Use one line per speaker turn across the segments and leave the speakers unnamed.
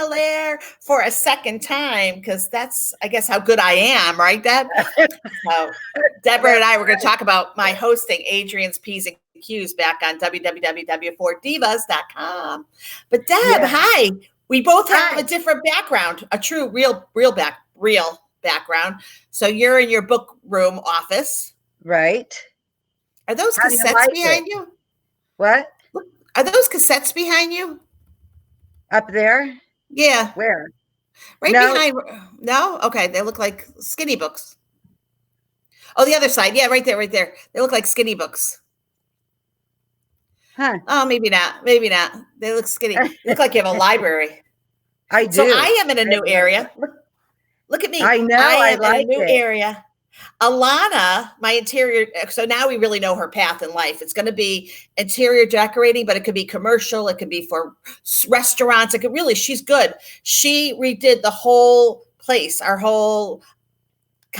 St.Hilaire for a second time because that's, I guess, how good I am, right, Deb? So Deborah and I were going to talk about my hosting, Adrienne's P's and Q's, back on www.4divas.com. But Deb, hi. We both have a different background, a true, real background. So you're in your book room office.
Right.
Are those cassettes behind you?
What?
Are those cassettes behind you?
Up there?
Yeah.
Where?
Right behind. No? Okay. They look like skinny books. Oh, the other side. Yeah, right there. They look like skinny books.
Huh.
Oh, maybe not. They look skinny. You look like you have a library.
I do.
So I am in a new area. Look at me.
I know.
I am in a new area. Alana, my interior. So now we really know her path in life. It's going to be interior decorating, but it could be commercial. It could be for restaurants. It could really, she's good. She redid the whole place, our whole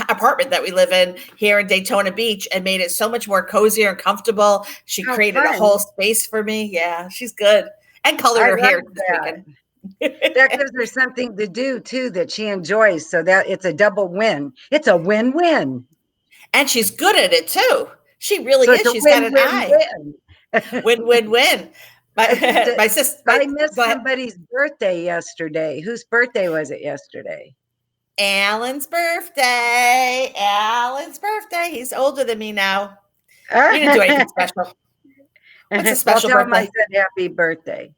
apartment that we live in here in Daytona Beach, and made it so much more cozier and comfortable. She created a whole space for me. Yeah, she's good. And colored her hair this weekend.
That gives her something to do too that she enjoys, so that it's a double win. It's a win-win.
And she's good at it too. She really is. She's got an eye. Win. My sister.
I missed somebody's birthday yesterday. Whose birthday was it yesterday?
Alan's birthday. He's older than me now. You didn't do anything special. What's a special birthday?
I said happy birthday.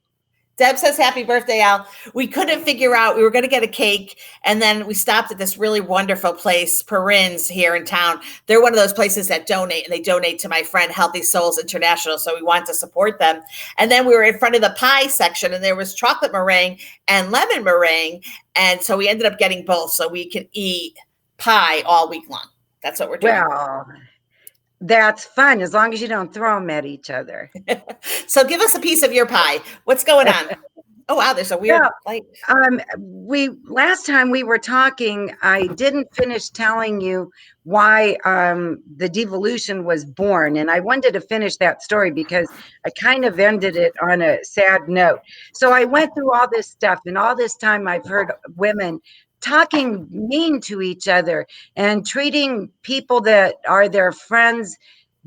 Deb says happy birthday, Al. We couldn't figure out, we were going to get a cake, and then we stopped at this really wonderful place, Perrin's, here in town. They're one of those places that donate, and they donate to my friend Healthy Souls International, so we want to support them. And then we were in front of the pie section, and there was chocolate meringue and lemon meringue, and so we ended up getting both so we can eat pie all week long. That's what we're doing.
Well, that's fun, as long as you don't throw them at each other.
So give us a piece of your pie. What's going on? Oh, wow, there's a weird light.
Last time we were talking, I didn't finish telling you why the Divalution was born. And I wanted to finish that story because I kind of ended it on a sad note. So I went through all this stuff, and all this time I've heard women talking mean to each other and treating people that are their friends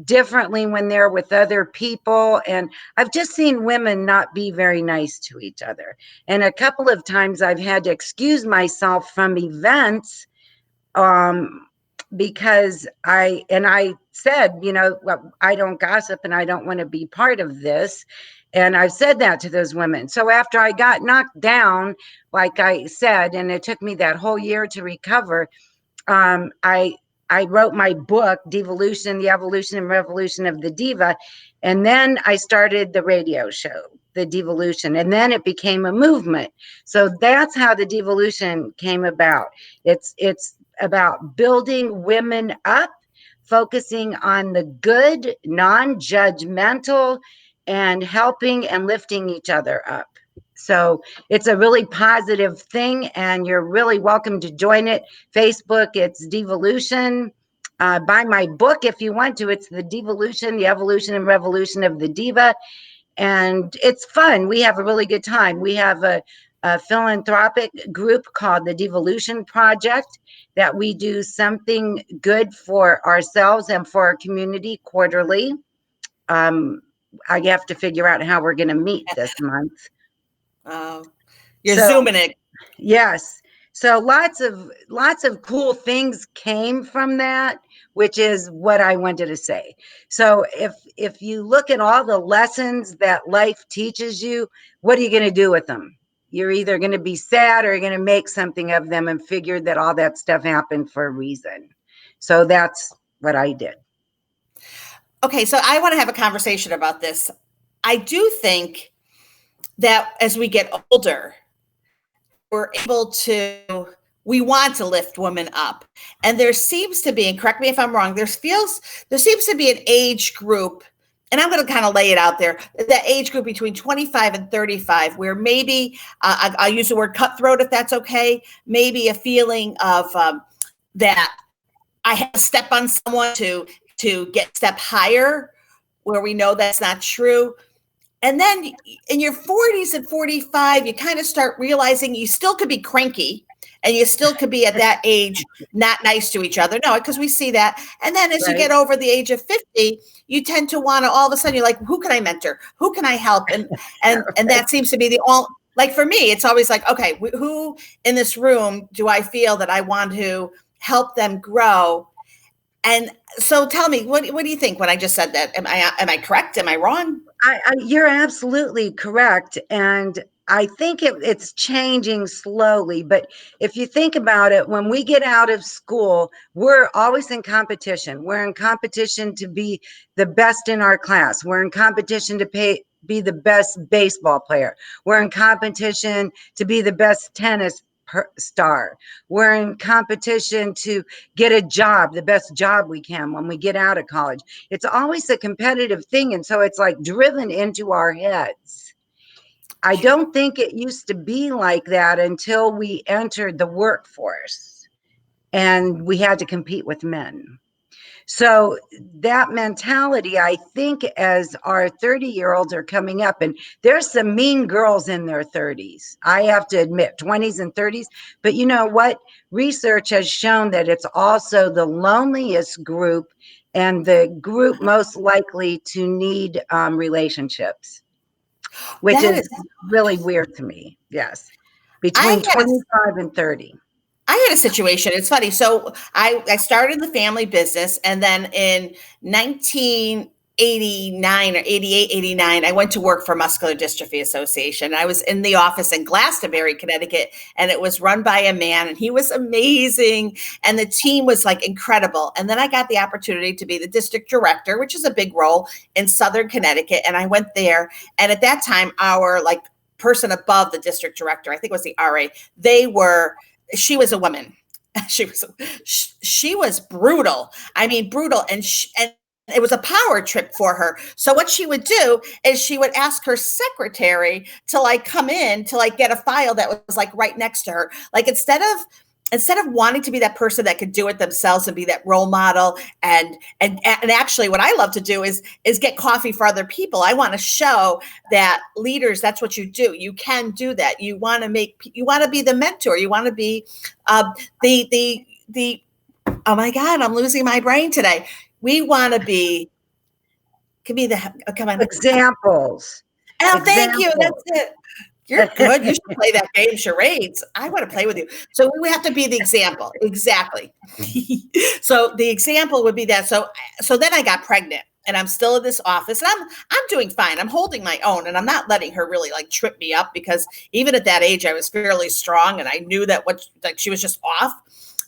differently when they're with other people. And I've just seen women not be very nice to each other. And a couple of times I've had to excuse myself from events because I said, well, I don't gossip and I don't want to be part of this. And I've said that to those women. So after I got knocked down, like I said, and it took me that whole year to recover, I wrote my book, Divalution, The Evolution and Revolution of the Diva. And then I started the radio show, The Divalution, and then it became a movement. So that's how the Divalution came about. It's about building women up, focusing on the good, non-judgmental, and helping and lifting each other up. So it's a really positive thing, and you're really welcome to join it. Facebook, it's Divalution. Buy my book if you want to. It's The Divalution, The Evolution and Revolution of the Diva. And it's fun. We have a really good time. We have a philanthropic group called the Divalution Project that we do something good for ourselves and for our community quarterly. I have to figure out how we're going to meet this month.
You're Zooming it.
Yes. So lots of cool things came from that, which is what I wanted to say. So if you look at all the lessons that life teaches you, what are you going to do with them? You're either going to be sad or you're going to make something of them and figure that all that stuff happened for a reason. So that's what I did.
Okay, so I want to have a conversation about this. I do think that as we get older, we want to lift women up. And there seems to be, and correct me if I'm wrong, there seems to be an age group, and I'm going to kind of lay it out there, that age group between 25 and 35, where maybe, I'll use the word cutthroat if that's okay, maybe a feeling of that I have to step on someone to get step higher, where we know that's not true. And then in your 40s and 45, you kind of start realizing you still could be cranky and you still could be at that age not nice to each other. No, because we see that. And then as you get over the age of 50, you tend to want to, all of a sudden you're like, who can I mentor? Who can I help? And that seems to be the all, like for me, it's always like, okay, who in this room do I feel that I want to help them grow? And so tell me, what do you think when I just said that? Am I correct? Am I wrong?
You're absolutely correct. And I think it's changing slowly. But if you think about it, when we get out of school, we're always in competition. We're in competition to be the best in our class. We're in competition to be the best baseball player. We're in competition to be the best tennis star. We're in competition to get a job, the best job we can when we get out of college. It's always a competitive thing. And so it's like driven into our heads. I don't think it used to be like that until we entered the workforce and we had to compete with men. So that mentality, I think, as our 30-year-olds are coming up, and there's some mean girls in their 30s, I have to admit, 20s and 30s. But you know what? Research has shown that it's also the loneliest group and the group most likely to need relationships, which is really weird to me. Yes. Between 25 and 30.
I had a situation. It's funny. So I started the family business, and then in 1989 or 88, 89, I went to work for Muscular Dystrophy Association. I was in the office in Glastonbury, Connecticut, and it was run by a man, and he was amazing. And the team was like incredible. And then I got the opportunity to be the district director, which is a big role in Southern Connecticut. And I went there. And at that time, our like person above the district director, I think it was the RA, she was a woman. She was brutal. I mean, brutal. And it was a power trip for her. So what she would do is she would ask her secretary to like come in to like get a file that was like right next to her. Like instead of wanting to be that person that could do it themselves and be that role model and actually what I love to do is get coffee for other people. I want to show that leaders, that's what you do. You can do that. You want to be the mentor. You want to be the oh my God, I'm losing my brain today. We want to be, come on.
Examples.
Oh, thank you. That's it. You're good. You should play that game, charades. I want to play with you. So we have to be the example. Exactly. So the example would be that. So then I got pregnant and I'm still in this office and I'm doing fine. I'm holding my own and I'm not letting her really like trip me up because even at that age, I was fairly strong and I knew that she was just off.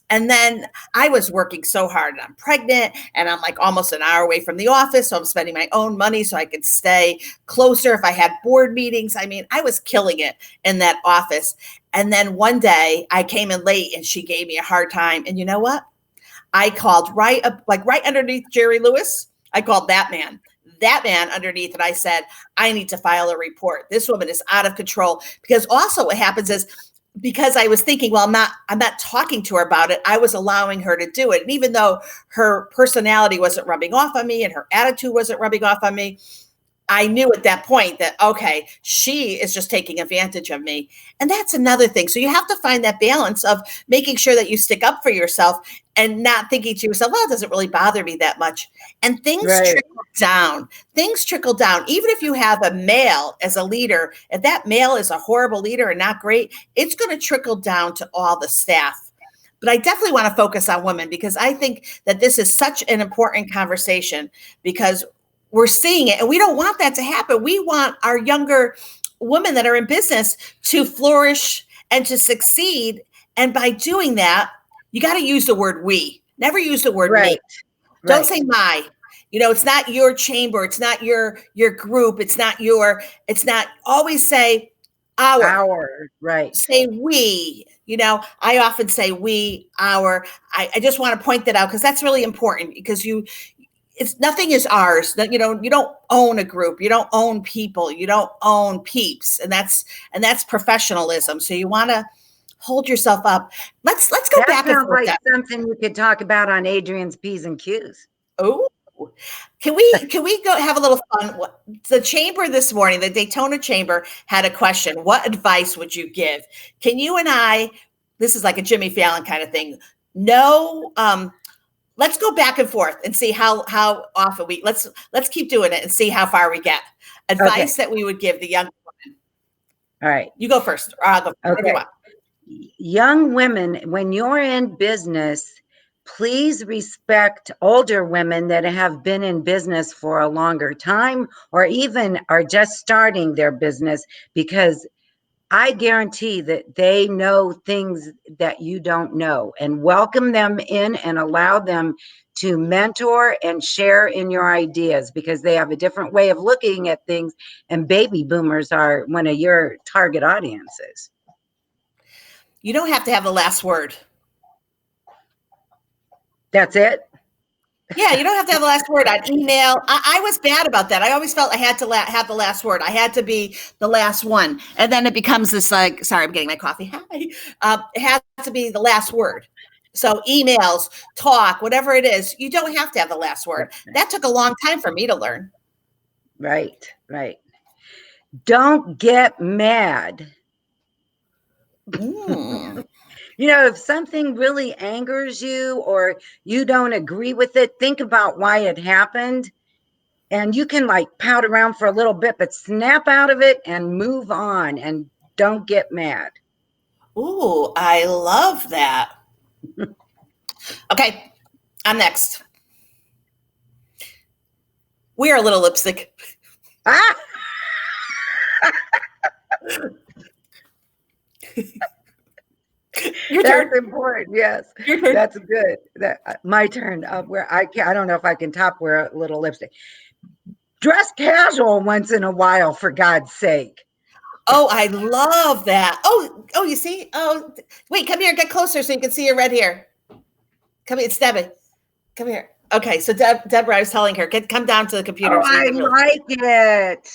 And then I was working so hard and I'm pregnant and I'm like almost an hour away from the office. So I'm spending my own money so I could stay closer if I had board meetings. I mean, I was killing it in that office. And then one day I came in late and she gave me a hard time. And you know what? I called right underneath Jerry Lewis. I called that man underneath. And I said, I need to file a report. This woman is out of control. Because also what happens is, because I was thinking, well, I'm not talking to her about it. I was allowing her to do it. And even though her personality wasn't rubbing off on me and her attitude wasn't rubbing off on me, I knew at that point that, okay, she is just taking advantage of me. And that's another thing. So you have to find that balance of making sure that you stick up for yourself and not thinking to yourself, well, it doesn't really bother me that much. And things trickle down. Things trickle down. Even if you have a male as a leader, if that male is a horrible leader and not great, it's going to trickle down to all the staff. But I definitely want to focus on women because I think that this is such an important conversation because we're seeing it and we don't want that to happen. We want our younger women that are in business to flourish and to succeed. And by doing that, you got to use the word we. Never use the word me. Don't say my. You know, it's not your chamber. It's not your group. It's not always say our. Right. Say we. You know, I often say we, our. I just want to point that out because that's really important because nothing is ours. That you don't own a group, you don't own people, you don't own peeps, and that's professionalism. So you want to hold yourself up. Let's go back.
That sounds like something you could talk about on Adrienne's P's and Q's.
Oh, Can we go have a little fun? The chamber this morning, the Daytona chamber had a question. What advice would you give? Can you and I, this is like a Jimmy Fallon kind of thing. No, let's go back and forth and see how often let's keep doing it and see how far we get. Advice that we would give the young women.
All right.
You go first. Or I'll go first.
Okay. Young women, when you're in business, please respect older women that have been in business for a longer time or even are just starting their business, because I guarantee that they know things that you don't know, and welcome them in and allow them to mentor and share in your ideas, because they have a different way of looking at things, and baby boomers are one of your target audiences.
You don't have to have the last word.
That's it?
Yeah, you don't have to have the last word on email. I was bad about that. I always felt I had to have the last word. I had to be the last one. And then it becomes this like, sorry, I'm getting my coffee. Hi. It has to be the last word. So emails, talk, whatever it is, you don't have to have the last word. That took a long time for me to learn.
Right, right. Don't get mad. You know, if something really angers you or you don't agree with it, think about why it happened. And you can like pout around for a little bit, but snap out of it and move on and don't get mad.
Ooh, I love that. Okay, I'm next. Wear a little lipstick.
Ah! That's important. Yes, that's good. My turn. Where I don't know if I can top wear a little lipstick. Dress casual once in a while, for God's sake.
Oh, I love that. Oh, you see? Oh, wait, come here, get closer so you can see your red hair. Come here, it's Debbie. Come here. Okay, so Deborah, I was telling her, come down to the computer.
Oh, so I like it.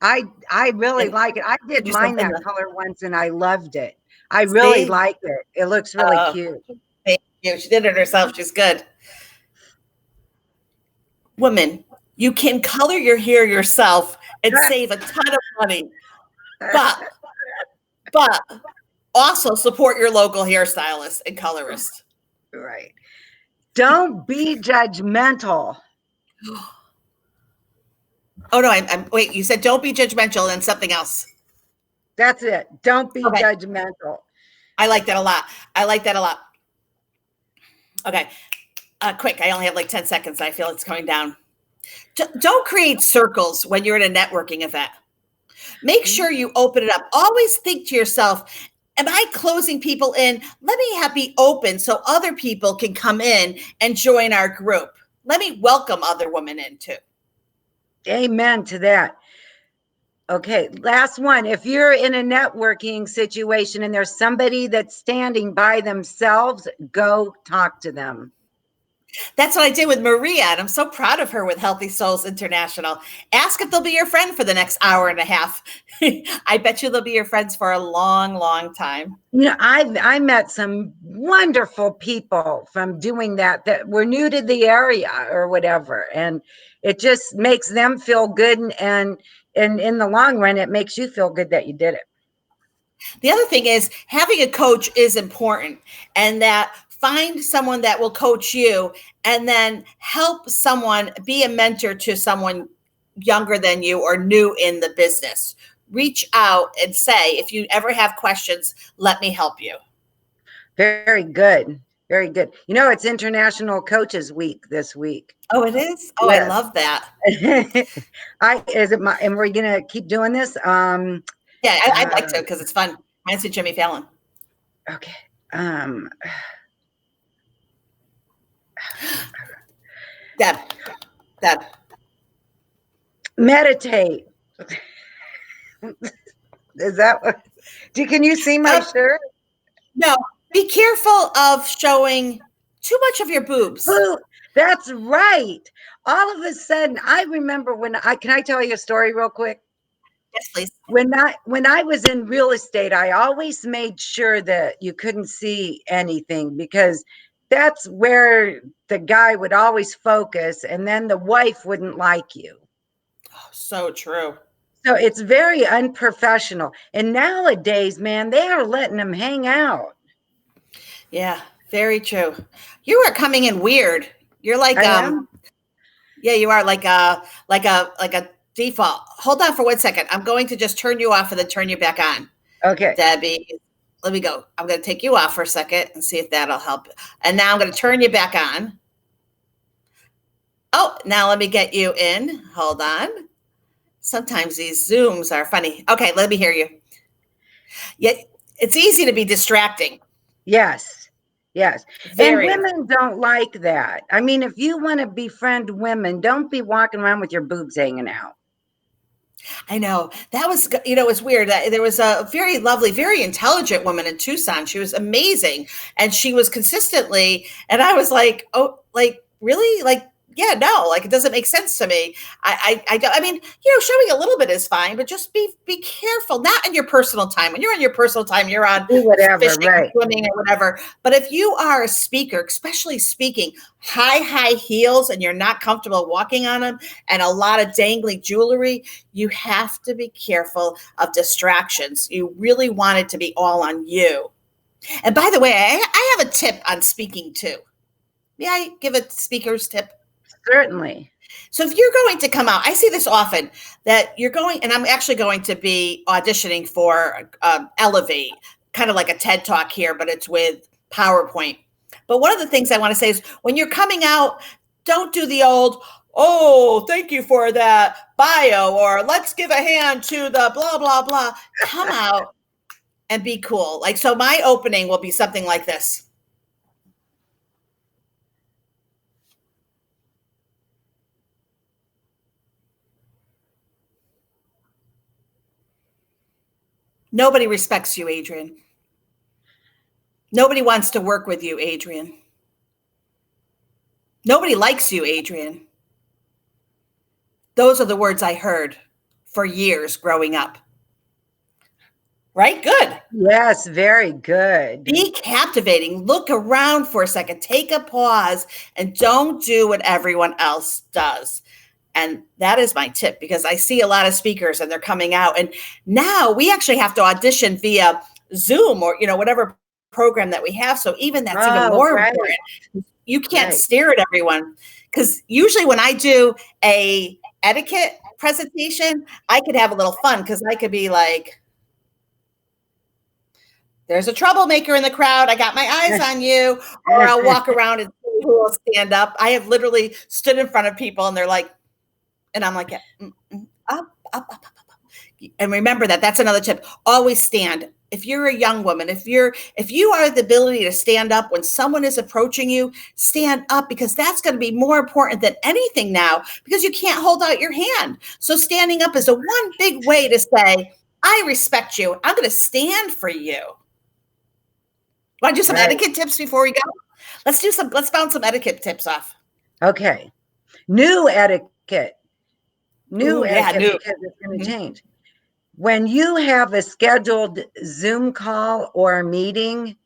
I really like it. I did mine that color once and I loved it. I really like it. It looks really cute.
Thank you. She did it herself. She's good. Women, you can color your hair yourself and save a ton of money. But also support your local hairstylist and colorist.
Right. Don't be judgmental.
Oh no, wait, you said don't be judgmental and something else.
That's it. Don't be judgmental.
I like that a lot. I like that a lot. Okay. Quick, I only have like 10 seconds. I feel it's coming down. Don't create circles when you're at a networking event. Make sure you open it up. Always think to yourself, am I closing people in? Let me be open so other people can come in and join our group. Let me welcome other women in too.
Amen to that. Okay, last one. If you're in a networking situation and there's somebody that's standing by themselves, go talk to them.
That's what I did with Maria, and I'm so proud of her with Healthy Souls International. Ask if they'll be your friend for the next hour and a half. I bet you they'll be your friends for a long, long time.
You know, I met some wonderful people from doing that were new to the area or whatever, and it just makes them feel good, and in the long run, it makes you feel good that you did it.
The other thing is having a coach is important, and that find someone that will coach you and then help someone be a mentor to someone younger than you or new in the business. Reach out and say, if you ever have questions, let me help you.
Very good. Very good. You know, it's International Coaches Week this week.
Oh, it is? Oh, yes. I love that.
And we're going to keep doing this?
Yeah, I'd like to because it's fun. Mine's with Jimmy Fallon.
Okay.
Deb.
Meditate. Is that what? Can you see my shirt?
No. Be careful of showing too much of your boobs.
That's right. All of a sudden, I remember can I tell you a story real quick?
Yes, please.
When I was in real estate, I always made sure that you couldn't see anything, because that's where the guy would always focus, and then the wife wouldn't like you.
Oh, so true.
So it's very unprofessional. And nowadays, man, they are letting them hang out.
Yeah, very true. You are coming in weird. You're like
I am.
yeah, you are like a default. Hold on for 1 second. I'm going to just turn you off and then turn you back on.
Okay.
Debbie, let me go. I'm going to take you off for a second and see if that'll help. And now I'm going to turn you back on. Oh, now let me get you in. Hold on. Sometimes these Zooms are funny. Okay, let me hear you. Yeah, it's easy to be distracting.
Yes. Yes. And
Very.
women don't like that. I mean, if you want to befriend women, don't be walking around with your boobs hanging out.
I know that was, it's weird. There was a very lovely, very intelligent woman in Tucson. She was amazing. And she was consistently, and I was like, oh, like, really? Like, yeah, no, like it doesn't make sense to me. I mean, showing a little bit is fine, but just be careful. Not in your personal time. When you're on your personal time, you're on
Do whatever,
fishing,
right?
swimming, or whatever. But if you are a speaker, especially speaking, high heels, and you're not comfortable walking on them, and a lot of dangly jewelry, you have to be careful of distractions. You really want it to be all on you. And by the way, I have a tip on speaking too. May I give a speaker's tip?
Certainly.
So if you're going to come out, I see this often that you're going, and I'm actually going to be auditioning for Elevate, kind of like a TED Talk here, but it's with PowerPoint. But one of the things I want to say is when you're coming out, don't do the old, oh, thank you for that bio, or let's give a hand to the blah, blah, blah. Come out and be cool. Like, so my opening will be something like this. Nobody respects you, Adrienne. Nobody wants to work with you, Adrienne. Nobody likes you, Adrienne. Those are the words I heard for years growing up. Right? Good.
Yes, very good.
Be captivating. Look around for a second. Take a pause and don't do what everyone else does. And that is my tip, because I see a lot of speakers and they're coming out. And now we actually have to audition via Zoom or, whatever program that we have. So even that's even more important. You can't stare at everyone, because usually when I do a etiquette presentation, I could have a little fun, because I could be like, there's a troublemaker in the crowd. I got my eyes on you. Or I'll walk around and see who will stand up. I have literally stood in front of people and they're like, and I'm like, up. And remember that's another tip. Always stand. If you're a young woman, if you are the ability to stand up when someone is approaching you, stand up, because that's going to be more important than anything now, because you can't hold out your hand. So standing up is a one big way to say, I respect you. I'm going to stand for you. Want to do some etiquette tips before we go? Let's bounce some etiquette tips off.
Okay. New etiquette. New etiquette, because it's going to change. When you have a scheduled Zoom call or meeting,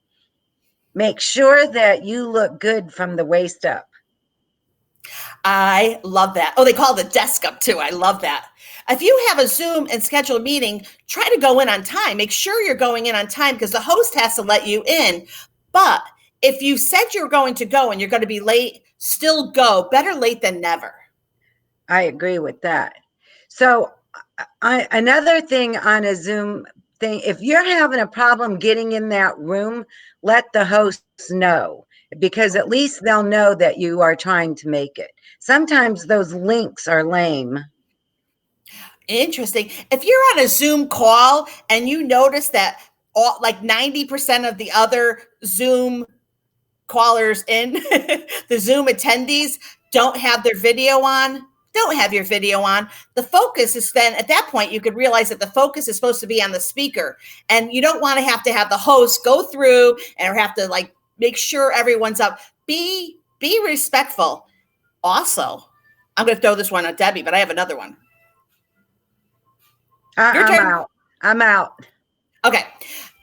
make sure that you look good from the waist up.
I love that. Oh, they call the desk up too. I love that. If you have a Zoom and scheduled meeting, try to go in on time. Make sure you're going in on time, because the host has to let you in. But if you said you're going to go and you're going to be late, still go. Better late than never.
I agree with that. So another thing on a Zoom thing, if you're having a problem getting in that room, let the hosts know, because at least they'll know that you are trying to make it. Sometimes those links are lame.
Interesting. If you're on a Zoom call and you notice that all, like 90% of the other Zoom callers in, the Zoom attendees don't have their video on, don't have your video on. The focus is then, at that point, you could realize that the focus is supposed to be on the speaker. And you don't want to have the host go through and have to like make sure everyone's up. Be respectful. Also, I'm going to throw this one at Debbie, but I have another one.
I'm out.
Okay.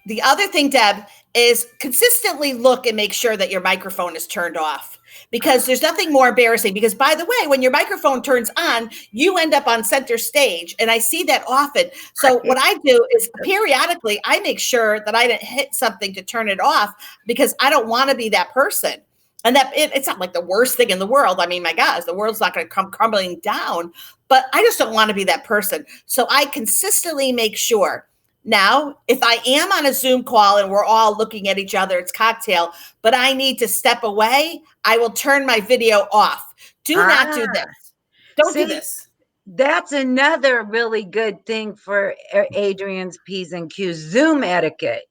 The other thing, Deb, is consistently look and make sure that your microphone is turned off, because there's nothing more embarrassing. Because, by the way, when your microphone turns on, you end up on center stage, and I see that often. So what I do is periodically I make sure that I didn't hit something to turn it off, because I don't want to be that person. And that it's not like the worst thing in the world. I mean, my gosh, the world's not going to come crumbling down, but I just don't want to be that person. So I consistently make sure. Now, if I am on a Zoom call and we're all looking at each other, it's cocktail, but I need to step away, I will turn my video off. Do not do this. Don't do this.
That's another really good thing for Adrienne's P's and Q's, Zoom etiquette.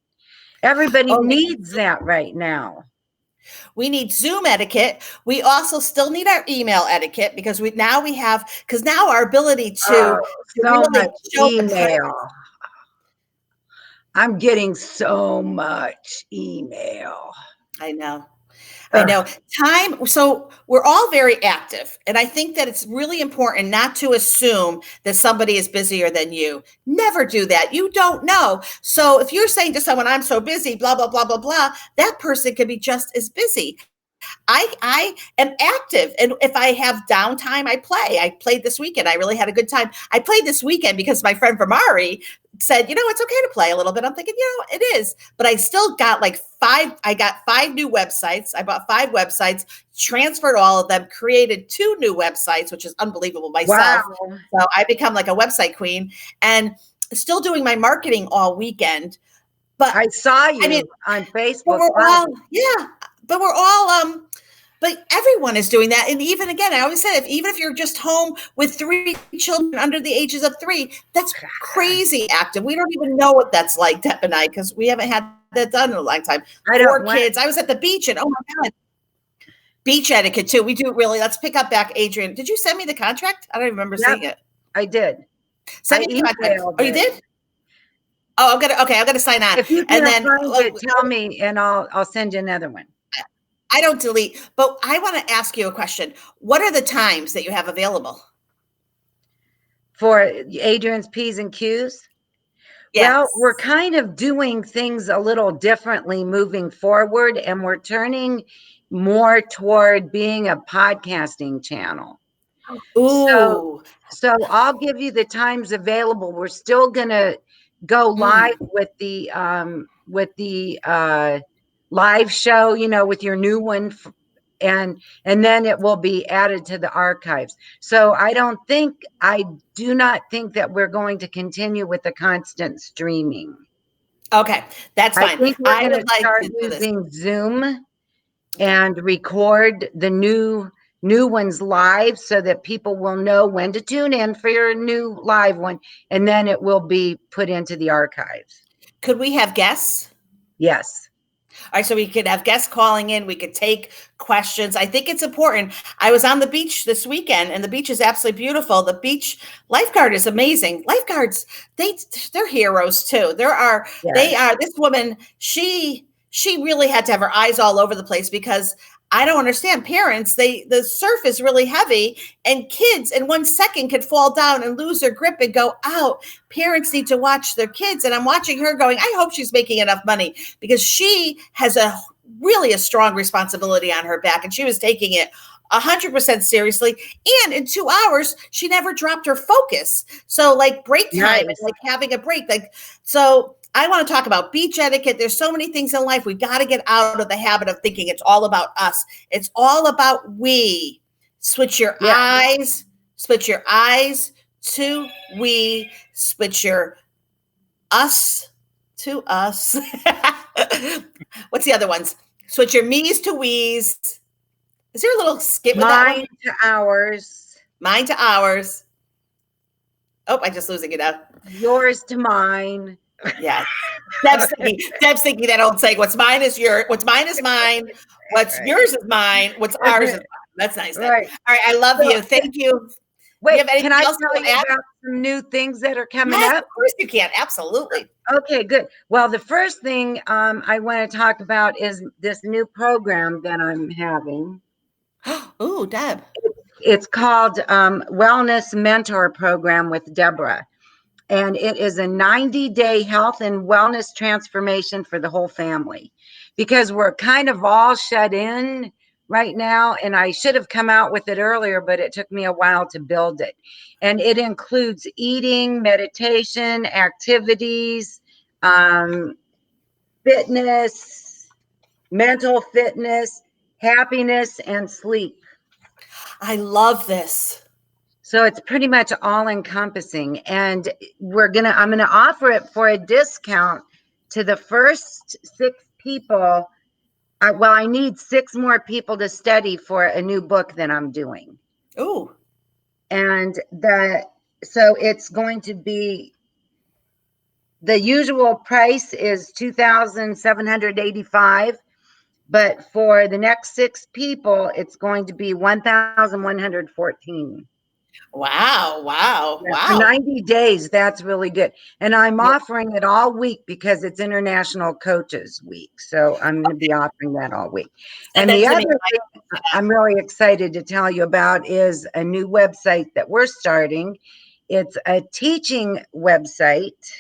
Everybody needs that right now.
We need Zoom etiquette. We also still need our email etiquette, because now our ability to
so much email. I'm getting so much email.
I know. Time. So we're all very active. And I think that it's really important not to assume that somebody is busier than you. Never do that. You don't know. So if you're saying to someone, I'm so busy, blah, blah, blah, blah, blah, that person could be just as busy. I am active. And if I have downtime, I play. I played this weekend. I really had a good time. I played this weekend because my friend Vermari said, it's okay to play a little bit. I'm thinking, it is. But I still got I got 5 new websites. I bought 5 websites, transferred all of them, created 2 new websites, which is unbelievable myself. Wow. So I become like a website queen, and still doing my marketing all weekend. But
I saw you on Facebook.
But everyone is doing that. And even again, I always said, even if you're just home with 3 children under the ages of 3, that's crazy active. We don't even know what that's like, Deb and I, because we haven't had that done in a long time. 4 kids. I was at the beach, and oh my God, beach etiquette too. We do really. Let's pick up back, Adrienne. Did you send me the contract? I don't remember seeing it.
I did.
Send me the contract. Oh, you did? Oh, I'm gonna sign on.
If you can find it, tell me, and I'll send you another one.
I don't delete, but I want to ask you a question. What are the times that you have available
for Adrienne's P's and Q's? Yes. Well, we're kind of doing things a little differently moving forward, and we're turning more toward being a podcasting channel.
Ooh.
So I'll give you the times available. We're still gonna go live with the live show, with your new one, and then it will be added to the archives. So I do not think that we're going to continue with the constant streaming.
Okay, that's fine.
I think we're going to start using Zoom and record the new ones live, so that people will know when to tune in for your new live one, and then it will be put into the archives.
Could we have guests?
Yes.
All right, so we could have guests calling in. We could take questions. I think it's important. I was on the beach this weekend, and the beach is absolutely beautiful. The beach lifeguard is amazing. Lifeguards, they're heroes too. They are. This woman, she really had to have her eyes all over the place, because I don't understand parents. The surf is really heavy, and kids in 1 second could fall down and lose their grip and go out. Parents need to watch their kids. And I'm watching her going, I hope she's making enough money, because she has a strong responsibility on her back. And she was taking it 100% seriously. And in 2 hours, she never dropped her focus. So break time, and having a break, so I want to talk about beach etiquette. There's so many things in life. We've got to get out of the habit of thinking it's all about us. It's all about we. Switch your eyes to we. Switch your us to us. What's the other ones? Switch your me's to we's. Is there a little skip with that one?
Mine to ours.
Mine to ours. Oh, I'm just losing it now.
Yours to mine.
Yeah. Deb's thinking that old saying, what's mine is mine. What's yours is mine. What's ours is mine. That's nice. Right. All right. I love you. Thank you.
Wait, can I tell you about some new things that are coming up?
Of course you can. Absolutely.
Okay, good. Well, the first thing I want to talk about is this new program that I'm having.
Ooh, Deb.
It's called Wellness Mentor Program with Deborah. And it is a 90-day health and wellness transformation for the whole family, because we're kind of all shut in right now. And I should have come out with it earlier, but it took me a while to build it. And it includes eating, meditation, activities, fitness, mental fitness, happiness, and sleep.
I love this.
So it's pretty much all encompassing. And I'm gonna offer it for a discount to the first 6 people. I need 6 more people to study for a new book that I'm doing.
Ooh.
And so it's going to be, the usual price is $2,785, but for the next 6 people, it's going to be $1,114.
Wow. Wow.
Yeah, for
Wow.
90 days, that's really good. And I'm offering it all week because it's International Coaches Week. So I'm going to be offering that all week.
Send
And
that
the
to
other
me.
thing I'm really excited to tell you about is a new website that we're starting. It's a teaching website,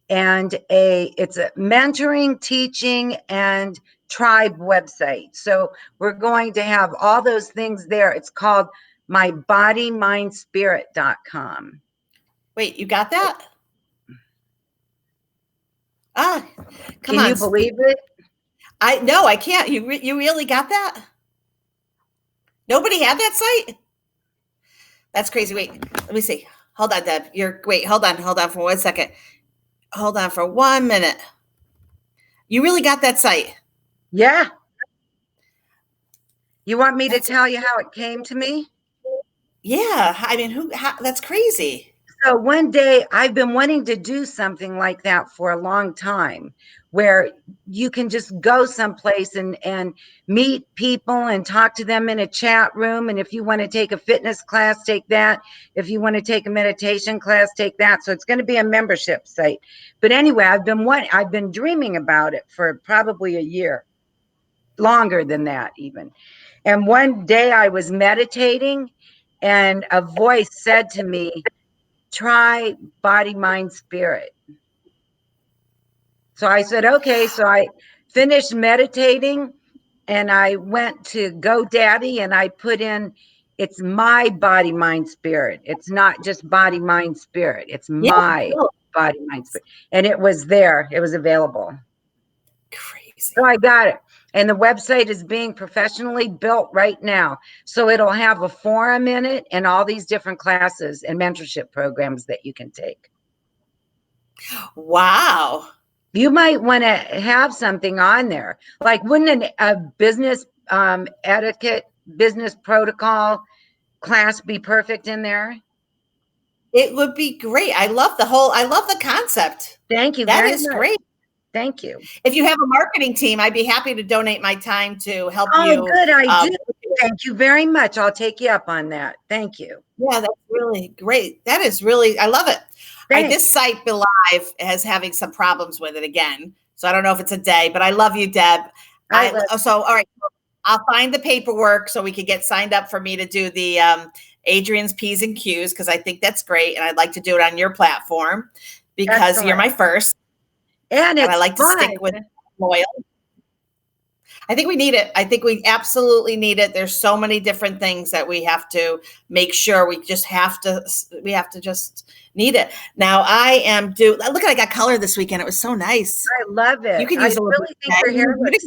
and it's a mentoring, teaching, and tribe website. So we're going to have all those things there. It's called mybodymindspirit.com.
Wait, you got that? Ah, come
Can
on.
you believe it?
No, I can't. You really got that? Nobody had that site? That's crazy. Wait, let me see. Hold on, Deb. Hold on for 1 second. Hold on for 1 minute. You really got that site?
Yeah. You want me to tell you how it came to me?
Yeah. I mean, that's crazy.
So one day, I've been wanting to do something like that for a long time, where you can just go someplace and meet people and talk to them in a chat room. And if you want to take a fitness class, take that. If you want to take a meditation class, take that. So it's going to be a membership site. But anyway, I've been dreaming about it for probably a year, longer than that even. And one day I was meditating, and a voice said to me, try body, mind, spirit. So I said, okay. So I finished meditating, and I went to GoDaddy, and I put in, it's my body, mind, spirit. It's not just body, mind, spirit. It's
Yeah.
my body, mind, spirit. And it was there. It was available.
Crazy.
So I got it. And the website is being professionally built right now. So it'll have a forum in it and all these different classes and mentorship programs that you can take.
Wow.
You might want to have something on there. Like, wouldn't a business etiquette, business protocol class be perfect in there?
It would be great. I love the concept.
Thank you
That
very
is
much.
great.
Thank you.
If you have a marketing team, I'd be happy to donate my time to help
Oh,
you.
good. I do. Thank you very much. I'll take you up on that. Thank you.
Yeah, that's really great. That is really, I love it. This site Belive is having some problems with it again. So I don't know if it's a day, but I love you, Deb. All right. I'll find the paperwork so we could get signed up for me to do the Adrienne's P's and Q's, because I think that's great. And I'd like to do it on your platform because you're my first.
And
I like to stick with loyal. I think we need it. I think we absolutely need it. There's so many different things that we have to make sure. We have to just need it. Now I look, I got color this weekend. It was so nice.
I love it.
You can use
I really think your hair looks.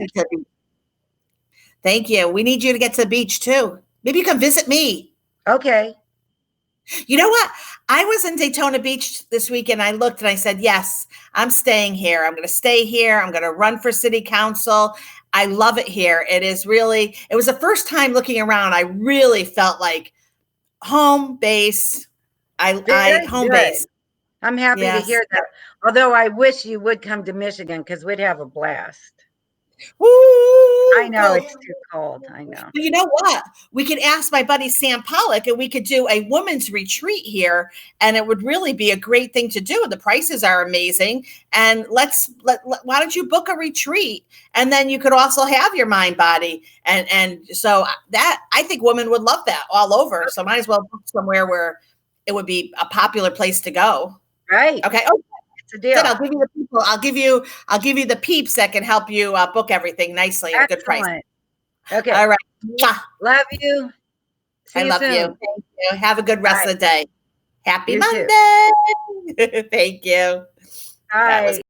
Thank you. We need you to get to the beach too. Maybe you can visit me.
Okay.
You know what? I was in Daytona Beach this weekend. I looked and I said, yes, I'm staying here. I'm going to stay here. I'm going to run for city council. I love it here. It was the first time looking around. I really felt like home base. Home base.
I'm happy to hear that. Although I wish you would come to Michigan, because we'd have a blast.
Woo!
I know it's too cold. I know.
But you know what? We could ask my buddy Sam Pollock, and we could do a women's retreat here, and it would really be a great thing to do. The prices are amazing, and why don't you book a retreat, and then you could also have your mind, body, and so that I think women would love that all over. So might as well book somewhere where it would be a popular place to go.
Right.
Okay. Oh,
It's a
good.
deal.
I'll give you the people. I'll give you the peeps that can help you book everything nicely at a good price.
Excellent. Okay.
All right. Mwah.
Love you.
I
See you
love you.
soon.
Thank you. Have a good rest
Bye.
of the day. Happy
You too.
Monday. Thank you. That was
Bye.